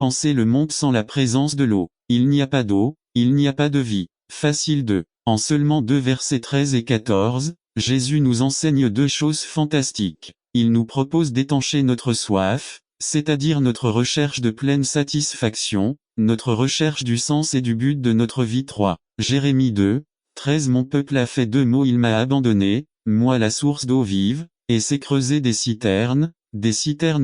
Penser le monde sans la présence de l'eau. Il n'y a pas d'eau, il n'y a pas de vie. Facile 2. En seulement 2 versets 13 et 14, Jésus nous enseigne 2 choses fantastiques. Il nous propose d'étancher notre soif, c'est-à-dire notre recherche de pleine satisfaction, notre recherche du sens et du but de notre vie. 3. Jérémie 2, 13. Mon peuple a fait 2 mots, il m'a abandonné, moi la source d'eau vive, et s'est creusé des citernes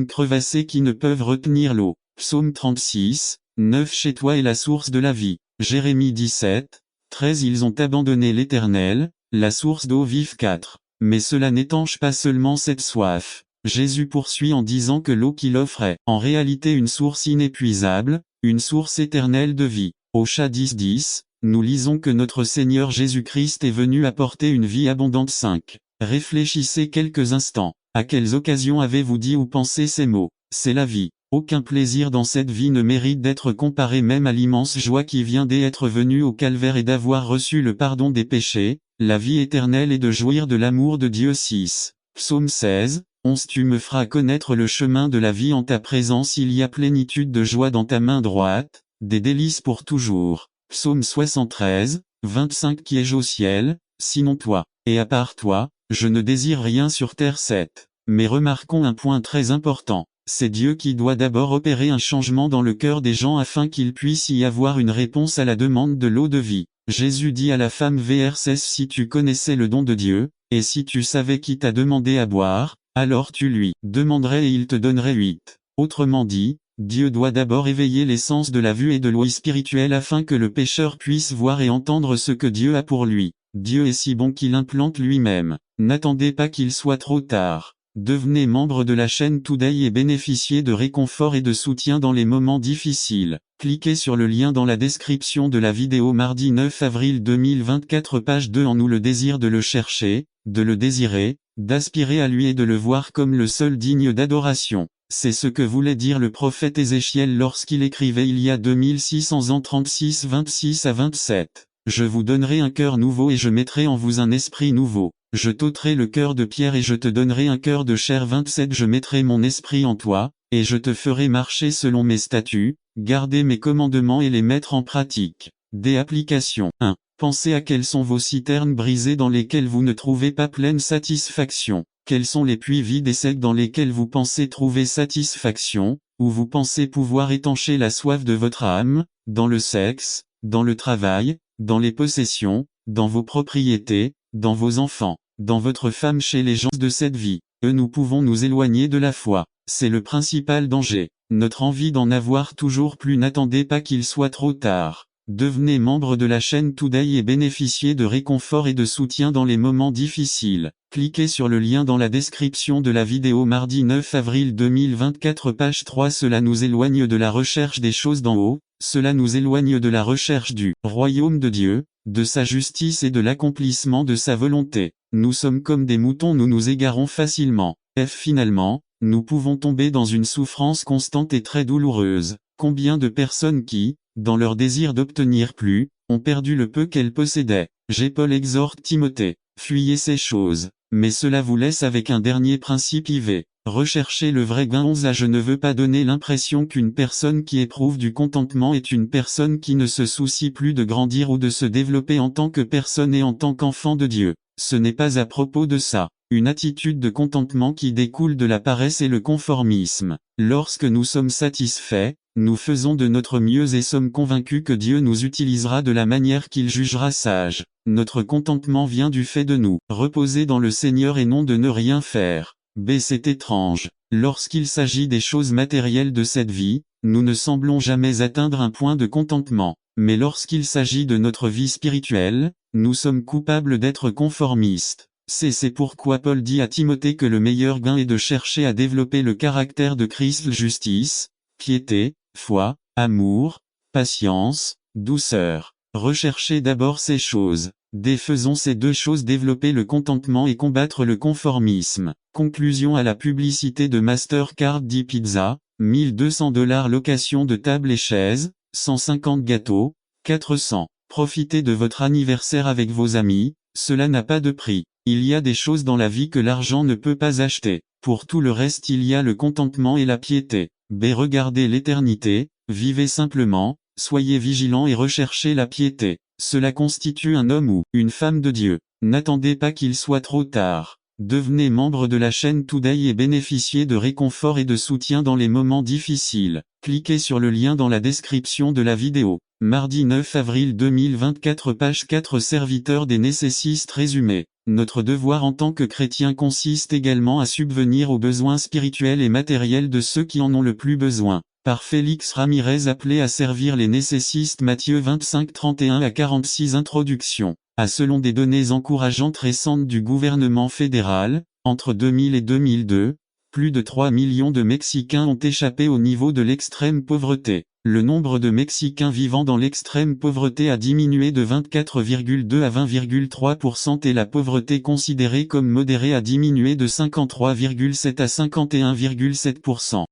crevassées qui ne peuvent retenir l'eau. Psaume 36, 9. Chez toi est la source de la vie. Jérémie 17, 13. Ils ont abandonné l'Éternel, la source d'eau vive. 4. Mais cela n'étanche pas seulement cette soif. Jésus poursuit en disant que l'eau qu'il offre est, en réalité, une source inépuisable, une source éternelle de vie. Au Chat 10, 10, nous lisons que notre Seigneur Jésus-Christ est venu apporter une vie abondante. 5. Réfléchissez quelques instants. À quelles occasions avez-vous dit ou pensé ces mots? C'est la vie. Aucun plaisir dans cette vie ne mérite d'être comparé même à l'immense joie qui vient d'être venue au calvaire et d'avoir reçu le pardon des péchés, la vie éternelle et de jouir de l'amour de Dieu. 6. Psaume 16, 11. Tu me feras connaître le chemin de la vie, en ta présence il y a plénitude de joie, dans ta main droite, des délices pour toujours. Psaume 73, 25. Qui ai-je au ciel, sinon toi? Et à part toi, je ne désire rien sur terre. 7. Mais remarquons un point très important. C'est Dieu qui doit d'abord opérer un changement dans le cœur des gens afin qu'il puisse y avoir une réponse à la demande de l'eau de vie. Jésus dit à la femme vers 16: si tu connaissais le don de Dieu, et si tu savais qui t'a demandé à boire, alors tu lui demanderais et il te donnerait. 8. Autrement dit, Dieu doit d'abord éveiller les sens de la vue et de l'ouïe spirituelle afin que le pécheur puisse voir et entendre ce que Dieu a pour lui. Dieu est si bon qu'il implante lui-même. N'attendez pas qu'il soit trop tard. Devenez membre de la chaîne Today et bénéficiez de réconfort et de soutien dans les moments difficiles. Cliquez sur le lien dans la description de la vidéo. Mardi 9 avril 2024, page 2. En nous le désir de le chercher, de le désirer, d'aspirer à lui et de le voir comme le seul digne d'adoration. C'est ce que voulait dire le prophète Ézéchiel lorsqu'il écrivait il y a 2600 ans. 36, 26 à 27. Je vous donnerai un cœur nouveau et je mettrai en vous un esprit nouveau. Je t'ôterai le cœur de pierre et je te donnerai un cœur de chair. 27. Je mettrai mon esprit en toi, et je te ferai marcher selon mes statuts, garder mes commandements et les mettre en pratique. Des applications. 1. Pensez à quelles sont vos citernes brisées dans lesquelles vous ne trouvez pas pleine satisfaction. Quels sont les puits vides et secs dans lesquels vous pensez trouver satisfaction, où vous pensez pouvoir étancher la soif de votre âme, dans le sexe, dans le travail, dans les possessions, dans vos propriétés, dans vos enfants, dans votre femme, chez les gens de cette vie. Nous pouvons nous éloigner de la foi. C'est le principal danger. Notre envie d'en avoir toujours plus. N'attendez pas qu'il soit trop tard. Devenez membre de la chaîne Today et bénéficiez de réconfort et de soutien dans les moments difficiles. Cliquez sur le lien dans la description de la vidéo. Mardi 9 avril 2024, page 3. Cela nous éloigne de la recherche des choses d'en haut, cela nous éloigne de la recherche du royaume de Dieu, de sa justice et de l'accomplissement de sa volonté. Nous sommes comme des moutons, nous nous égarons facilement. Finalement, nous pouvons tomber dans une souffrance constante et très douloureuse. Combien de personnes qui, dans leur désir d'obtenir plus, ont perdu le peu qu'elles possédaient. Paul exhorte Timothée: fuyez ces choses. Mais cela vous laisse avec un dernier principe IV. Recherchez le vrai gain. 11. Je ne veux pas donner l'impression qu'une personne qui éprouve du contentement est une personne qui ne se soucie plus de grandir ou de se développer en tant que personne et en tant qu'enfant de Dieu. Ce n'est pas à propos de ça. Une attitude de contentement qui découle de la paresse et le conformisme. Lorsque nous sommes satisfaits, nous faisons de notre mieux et sommes convaincus que Dieu nous utilisera de la manière qu'il jugera sage. Notre contentement vient du fait de nous reposer dans le Seigneur et non de ne rien faire. C'est étrange. Lorsqu'il s'agit des choses matérielles de cette vie, nous ne semblons jamais atteindre un point de contentement. Mais lorsqu'il s'agit de notre vie spirituelle, nous sommes coupables d'être conformistes. C'est pourquoi Paul dit à Timothée que le meilleur gain est de chercher à développer le caractère de Christ: justice, piété, foi, amour, patience, douceur. Recherchez d'abord ces choses. Faisons ces 2 choses: développer le contentement et combattre le conformisme. Conclusion à la publicité de Mastercard Pizza, $1200 location de table et chaises, 150 gâteaux, 400. Profitez de votre anniversaire avec vos amis, cela n'a pas de prix. Il y a des choses dans la vie que l'argent ne peut pas acheter. Pour tout le reste il y a le contentement et la piété. Regardez l'éternité, Vivez simplement, soyez vigilants et recherchez la piété. Cela constitue un homme ou une femme de Dieu. N'attendez pas qu'il soit trop tard. Devenez membre de la chaîne Today et bénéficiez de réconfort et de soutien dans les moments difficiles. Cliquez sur le lien dans la description de la vidéo. Mardi 9 avril 2024 page 4 Serviteurs des nécessistes résumé. Notre devoir en tant que chrétiens consiste également à subvenir aux besoins spirituels et matériels de ceux qui en ont le plus besoin. Par Félix Ramirez appelé à servir les nécessistes Matthieu 25 31 à 46 Introduction. Selon des données encourageantes récentes du gouvernement fédéral, entre 2000 et 2002, plus de 3 millions de Mexicains ont échappé au niveau de l'extrême pauvreté. Le nombre de Mexicains vivant dans l'extrême pauvreté a diminué de 24,2 à 20,3% et la pauvreté considérée comme modérée a diminué de 53,7 à 51,7%,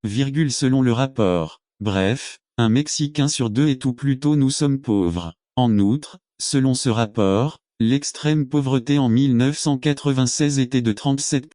selon le rapport. Bref, un Mexicain sur deux est ou plutôt nous sommes pauvres. En outre, selon ce rapport, l'extrême pauvreté en 1996 était de 37%.